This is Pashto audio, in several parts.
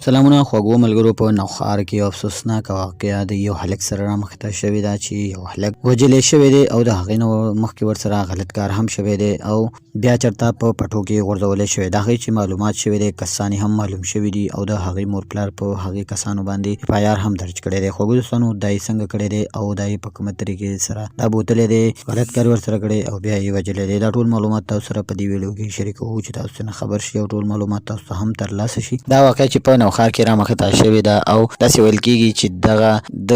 سلامونه خوږو ملګرو. په نوښار کې یو افسوسناکه واقعه د یو هلک سره رامخته شوې ده چې یو هلک وژلی شوی دی او د هغې نه مخکې ورسره غلط کار هم شوی دی او بیا چېرته په پټو کې غورځولی شوی. د هغې چې معلومات شوي دی کسان هم معلوم شوي دي او د هغې مور پلار په هغې کسانو باندې FIR هم درج کړی دی. خوږو دوستانو دا یې څنګه کړی دی او دا یې په کومه طریقې سره دا بوتلی دی، غلط کار ورسره کړی او بیا یې وژلی دی. دا ټول معلومات تاسو سره په دې ویډیو کې شریکوو چې تاسو نه خبر شي او ټول معلومات تاسو ته هم ترلاسه شي. دا واقعه چې په نوښار کې رامخته شوې ده او داسې ویل کېږي چې دغه د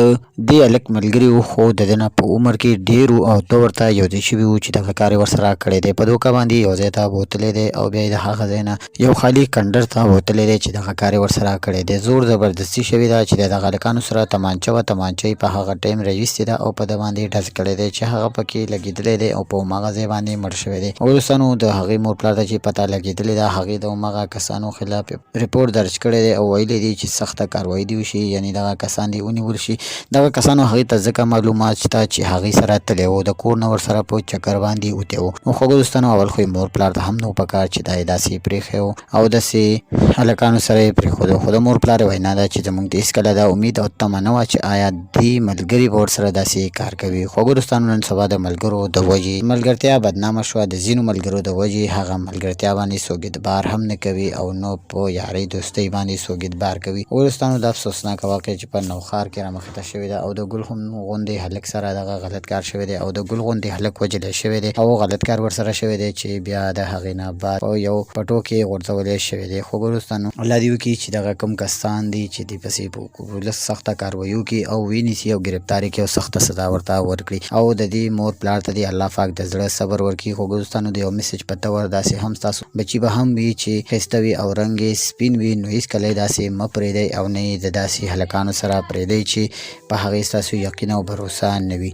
دې هلک ملګري وو خو د ده نه په عمر کې ډېر وو او ده ورته یو ځای شوي وو چې دغه کار یې ورسره کړی دی. په دوکه باندې یو ځای ته بوتلی دی او بیا یې د هغه ځای نه یو خالي کنډر ته بوتلی دی چې دغه کار یې ورسره کړی دی. زور زبردستي شوې ده چې د دغه هلکانو سره تمانچه وه، تمانچه یې په هغه ټایم راویستې ده او په ده باندې ډز کړی دی چې هغه پکې لګېدلی دی او په هماغه ځای باندې مړ شوی دی. او دوستانو د هغې مور پلار ته چې پته لګېدلې ده هغې د هماغه کسانو خلاف ریپورټ درج کړی دی او ویلي دي چې سخته کاروایي دې وشي، یعنې دغه کسان دې ونیول شي. دغه کسانو هغې ته ځکه معلومات شته چې هغې سره تللی و، د کور نه ورسره په چکر باندې وتی و. نو خوږو دوستانو اول خو یې مور پلار ته هم نه و پکار چې دا یې داسې پرېښی و او داسې هلکانو سره یې پرېښودو. خو د مور پلار یې وینا ده چې زموږ ته هېڅکله دا امید او تمه نه وه چې آیا دې ملګري به ورسره داسې کار کوي. خوږو دوستانو نن سبا د ملګرو د وجې ملګرتیا بدنامه شوه. د ځینو ملګرو د وجې هغه ملګرتیا باندې څوک اعتبار هم نه کوي او نو په یارۍ دوستۍ باندې څوک اعتبار کوي. خوږو دوستانو دا افسوسناکه واقعه چې په نوښار کې رامخته شوې ده او د ګل غوندې هلک سره دغه غلط کار شوی دی او د ګل غوندې هلک وژلی شوی دی او غلط کار ورسره شوی دی چې بیا د هغې نه بعد په یو پټو کې غورځولی شوی دی. خوږو دوستانو الله دې وکړي چې دغه کوم کسان دي چې دې پسې په سخته کاروایي وکړي او ونیسي او ګرفتار یې کړي او سخته سزا ورته ورکړي او د دې مور پلار ته دې الله پاک د زړه صبر ورکړي. خوږو دوستانو د یو میسج په تور داسې هم ستاسو بچي به هم وي چې ښایسته وي او رنګ یې سپین وي، نو هېڅکله یې داسې مه پرېږدئ او نه یې د داسې هلکانو سره پرېږدئ چې په هغې ستاسو یقین او بروسه نه وي.